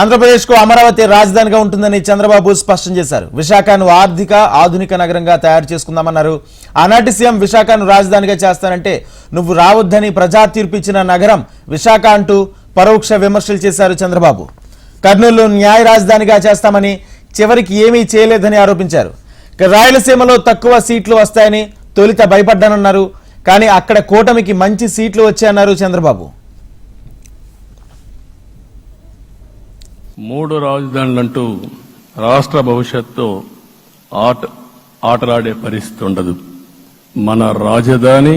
ఆంధ్రప్రదేశ్కు అమరావతి రాజధానిగా ఉంటుందని చంద్రబాబు స్పష్టం చేశారు. విశాఖను ఆర్థిక ఆధునిక నగరంగా తయారు చేసుకుందామన్నారు. ఆనాటి సీఎం విశాఖను రాజధానిగా చేస్తానంటే నువ్వు రావద్దని ప్రజా తీర్పు ఇచ్చిన నగరం విశాఖ అంటూ పరోక్ష విమర్శలు చేశారు చంద్రబాబు. కర్నూలు న్యాయ రాజధానిగా చేస్తామని చివరికి ఏమీ చేయలేదని ఆరోపించారు. రాయలసీమలో తక్కువ సీట్లు వస్తాయని తొలిత భయపడ్డానన్నారు. కానీ అక్కడ కూటమికి మంచి సీట్లు వచ్చాయన్నారు చంద్రబాబు. 3 రాజధానులంటూ రాష్ట్ర భవిష్యత్తు ఆటలాడే పరిస్థితి ఉండదు. మన రాజధాని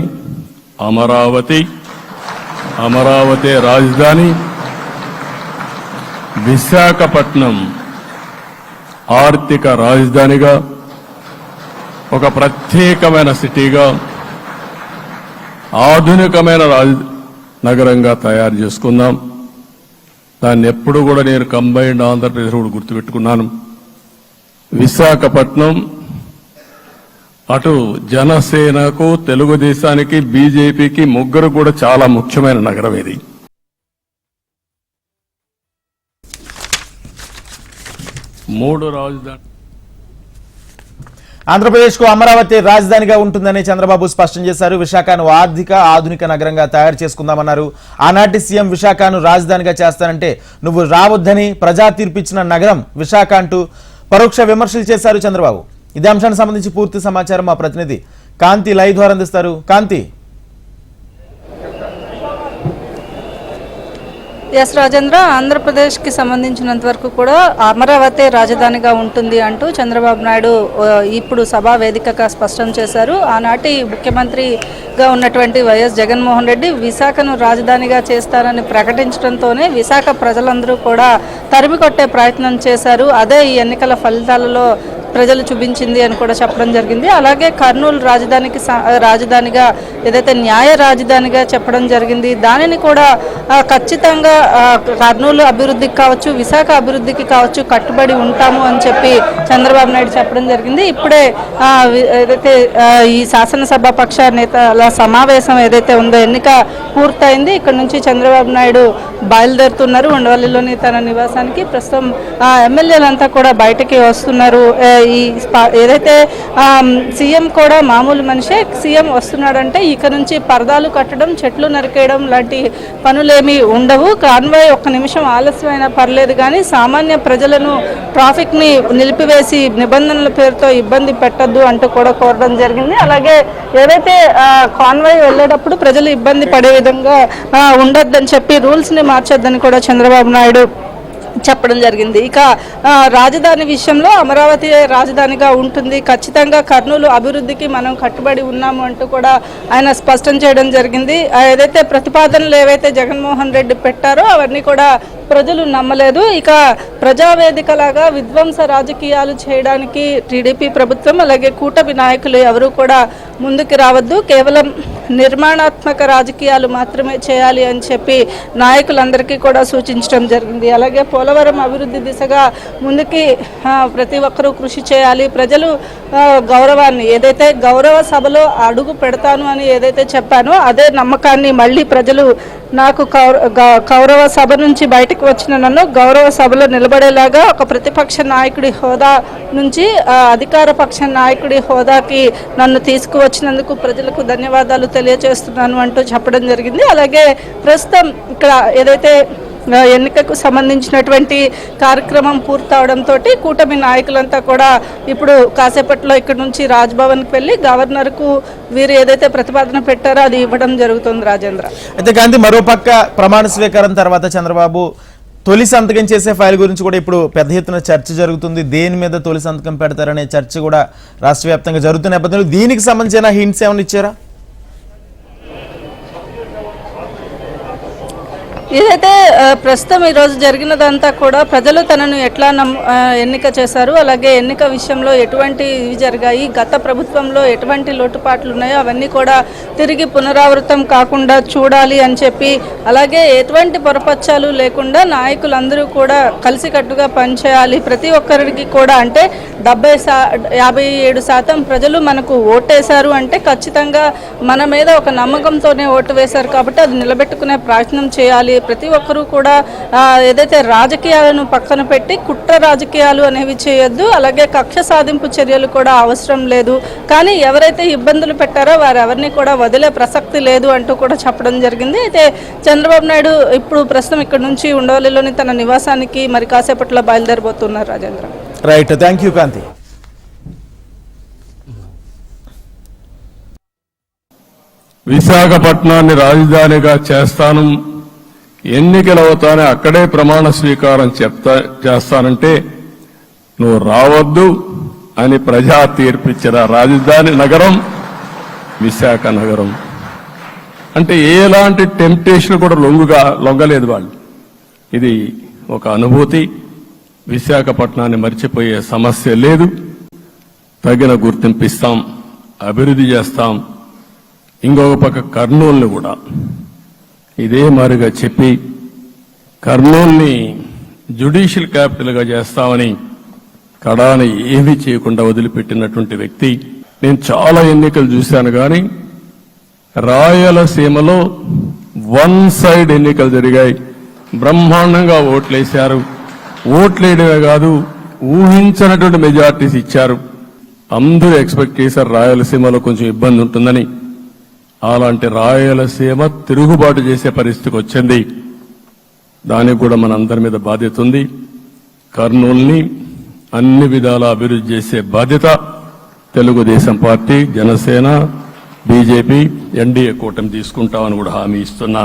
అమరావతి, అమరావతి రాజధాని. విశాఖపట్నం ఆర్థిక రాజధానిగా, ఒక ప్రత్యేకమైన సిటీగా, ఆధునికమైన నగరంగా తయారు చేసుకుందాం. దాన్ని ఎప్పుడు కూడా నేను కంబైన్డ్ ఆంధ్రప్రదేశ్ కూడా గుర్తుపెట్టుకున్నాను. విశాఖపట్నం అటు జనసేనకు, తెలుగుదేశానికి, బీజేపీకి ముగ్గురు కూడా చాలా ముఖ్యమైన నగరం ఇది. మూడు రాజధాని ఆంధ్రప్రదేశ్కు అమరావతి రాజధానిగా ఉంటుందని చంద్రబాబు స్పష్టం చేశారు. విశాఖను ఆర్థిక ఆధునిక నగరంగా తయారు చేసుకుందామన్నారు. ఆనాటి సీఎం విశాఖను రాజధానిగా చేస్తానంటే నువ్వు రావద్దని ప్రజా తీర్పిచ్చిన నగరం విశాఖ అంటూ పరోక్ష విమర్శలు చేశారు చంద్రబాబు. ఇదే అంశానికి సంబంధించి పూర్తి సమాచారం మా ప్రతినిధి కాంతి లైవ్ ద్వారా అందిస్తారు. కాంతి. ఎస్ రాజేంద్ర, ఆంధ్రప్రదేశ్కి సంబంధించినంత వరకు కూడా అమరావతి రాజధానిగా ఉంటుంది అంటూ చంద్రబాబు నాయుడు ఇప్పుడు సభా వేదికగా స్పష్టం చేశారు. ఆనాటి ముఖ్యమంత్రిగా ఉన్నటువంటి వైఎస్ జగన్మోహన్ రెడ్డి విశాఖను రాజధానిగా చేస్తారని ప్రకటించడంతోనే విశాఖ ప్రజలందరూ కూడా తరిమి కొట్టే ప్రయత్నం చేశారు. అదే ఈ ఎన్నికల ఫలితాలలో ప్రజలు చూపించింది అని కూడా చెప్పడం జరిగింది. అలాగే కర్నూలు రాజధానిగా ఏదైతే న్యాయ రాజధానిగా చెప్పడం జరిగింది, దానిని కూడా ఖచ్చితంగా కర్నూలు అభివృద్ధికి కావచ్చు, విశాఖ అభివృద్ధికి కావచ్చు కట్టుబడి ఉంటాము అని చెప్పి చంద్రబాబు నాయుడు చెప్పడం జరిగింది. ఇప్పుడే ఏదైతే ఈ శాసనసభ పక్ష నేతల సమావేశం ఏదైతే ఉందో ఎన్నిక పూర్తయింది. ఇక్కడ నుంచి చంద్రబాబు నాయుడు బయలుదేరుతున్నారు ఉండవల్లిలోని తన నివాసానికి. ప్రస్తుతం ఎమ్మెల్యేలంతా కూడా బయటకి వస్తున్నారు. ఈ ఏదైతే సీఎం కూడా మామూలు మనిషే, సీఎం వస్తున్నాడంటే ఇక నుంచి పరదాలు కట్టడం, చెట్లు నరికేయడం లాంటి పనులేమీ ఉండవు. కాన్వాయ్ ఒక్క నిమిషం ఆలస్యమైనా పర్లేదు, కానీ సామాన్య ప్రజలను ట్రాఫిక్ని నిలిపివేసి నిబంధనల పేరుతో ఇబ్బంది పెట్టద్దు అంటూ కూడా కోరడం జరిగింది. అలాగే ఏదైతే కాన్వాయ్ వెళ్ళేటప్పుడు ప్రజలు ఇబ్బంది పడే విధంగా ఉండొద్దని చెప్పి రూల్స్ని మార్చొద్దని కూడా చంద్రబాబు నాయుడు చెప్పడం జరిగింది. ఇక రాజధాని విషయంలో అమరావతి రాజధానిగా ఉంటుంది, ఖచ్చితంగా కర్నూలు అభివృద్ధికి మనం కట్టుబడి ఉన్నాము అంటూ కూడా ఆయన స్పష్టం చేయడం జరిగింది. ఏదైతే ప్రతిపాదనలు ఏవైతే జగన్మోహన్ రెడ్డి పెట్టారో అవన్నీ కూడా ప్రజలు నమ్మలేదు. ఇక ప్రజావేదికలాగా విధ్వంస రాజకీయాలు చేయడానికి టీడీపీ ప్రభుత్వం అలాగే కూటమి నాయకులు ఎవరూ కూడా ముందుకు రావద్దు, కేవలం నిర్మాణాత్మక రాజకీయాలు మాత్రమే చేయాలి అని చెప్పి నాయకులందరికీ కూడా సూచించడం జరిగింది. అలాగే పోలవరం అభివృద్ధి దిశగా ముందుకి ప్రతి ఒక్కరూ కృషి చేయాలి. ప్రజలు గౌరవాన్ని ఏదైతే గౌరవ సభలో అడుగు పెడతాను అని ఏదైతే చెప్పానో అదే నమ్మకాన్ని మళ్ళీ ప్రజలు నాకు గౌరవ సభ నుంచి బయటకు వచ్చిన నన్ను గౌరవ సభలో నిలబడేలాగా ఒక ప్రతిపక్ష నాయకుడి హోదా నుంచి అధికార పక్ష నాయకుడి హోదాకి నన్ను తీసుకువచ్చినందుకు ప్రజలకు ధన్యవాదాలు తెలియజేస్తున్నాను అంటూ చెప్పడం జరిగింది. అలాగే ప్రస్తుతం ఇక్కడ ఏదైతే ఎన్నికకు సంబంధించినటువంటి కార్యక్రమం పూర్తవడంతో కూటమి నాయకులంతా కూడా ఇప్పుడు కాసేపట్లో ఇక్కడ నుంచి రాజ్భవన్కి వెళ్ళి గవర్నర్కు వీరు ఏదైతే ప్రతిపాదన పెట్టారో అది ఇవ్వడం జరుగుతుంది. రాజేంద్ర, అయితే గాంధీ మరోపక్క ప్రమాణ స్వీకారం తర్వాత చంద్రబాబు తొలి సంతకం చేసే ఫైల్ గురించి కూడా ఇప్పుడు పెద్ద ఎత్తున చర్చ జరుగుతుంది. దేని మీద తొలి సంతకం పెడతారనే చర్చ కూడా రాష్ట్ర వ్యాప్తంగా జరుగుతున్న నేపథ్యంలో దీనికి సంబంధించిన హింట్స్ ఏమైనా ఇచ్చారా? ఏదైతే ప్రస్తుతం ఈరోజు జరిగినదంతా కూడా ప్రజలు తనను ఎట్లా ఎన్నిక చేశారు, అలాగే ఎన్నిక విషయంలో ఎటువంటి ఇవి జరిగాయి, గత ప్రభుత్వంలో ఎటువంటి లోటుపాట్లు ఉన్నాయో అవన్నీ కూడా తిరిగి పునరావృతం కాకుండా చూడాలి అని చెప్పి, అలాగే ఎటువంటి పొరపచ్చాలు లేకుండా నాయకులందరూ కూడా కలిసికట్టుగా పనిచేయాలి. ప్రతి ఒక్కరికి కూడా అంటే 57% ప్రజలు మనకు ఓటేశారు అంటే ఖచ్చితంగా మన మీద ఒక నమ్మకంతోనే ఓటు వేశారు కాబట్టి అది నిలబెట్టుకునే ప్రయత్నం చేయాలి. ప్రతి ఒక్కరూ కూడా ఏదైతే రాజకీయాలను పక్కన పెట్టి కుట్ర రాజకీయాలు అనేవి చేయొద్దు, అలాగే కక్ష సాధింపు చర్యలు కూడా అవసరం లేదు, కానీ ఎవరైతే ఇబ్బందులు పెట్టారో వారెవరిని కూడా వదిలే ప్రసక్తి లేదు అంటూ కూడా చెప్పడం జరిగింది. అయితే చంద్రబాబు నాయుడు ఇప్పుడు ప్రస్తుతం ఇక్కడ నుంచి ఉండవల్లిలోని తన నివాసానికి మరి కాసేపట్లో బయలుదేరబోతున్నారు. రాజేంద్ర. రైట్, థ్యాంక్ యూ కాంతి. విశాఖపట్నాన్ని రాజధానిగా చేస్తాను, ఎన్నికలు అవుతానే అక్కడే ప్రమాణ స్వీకారం చేస్తానంటే నువ్వు రావద్దు అని ప్రజా తీర్పిచ్చిన రాజధాని నగరం విశాఖ నగరం. అంటే ఎలాంటి టెంప్టేషన్ కూడా లొంగలేదు వాళ్ళు. ఇది ఒక అనుభూతి. విశాఖపట్నాన్ని మర్చిపోయే సమస్య లేదు. తగిన గుర్తింపు ఇస్తాం, అభివృద్ధి చేస్తాం. ఇంకొక పక్క కర్నూలుని కూడా ఇదే మాదిరిగా చెప్పి కర్నూలుని జ్యుడిషియల్ క్యాపిటల్గా చేస్తామని కడాని ఏమీ చేయకుండా వదిలిపెట్టినటువంటి వ్యక్తి. నేను చాలా ఎన్నికలు చూశాను, కానీ రాయలసీమలో వన్ సైడ్ ఎన్నికలు జరిగాయి. బ్రహ్మాండంగా ఓట్లేశారు. ఓట్లేయడమే కాదు, ఊహించినటువంటి మెజార్టీస్ ఇచ్చారు. అందరూ ఎక్స్పెక్ట్ చేశారు రాయలసీమలో కొంచెం ఇబ్బంది ఉంటుందని. అలాంటి రాయలసీమ తిరుగుబాటు చేసే పరిస్థితికి వచ్చింది. దానికి కూడా మనందరి మీద బాధ్యత ఉంది. కర్నూలుని అన్ని విధాలా అభివృద్ధి చేసే బాధ్యత Telugu Desam party, Janasena, BJP, NDA కూటమి తీసుకుంటామని కూడా హామీ ఇస్తున్నాను.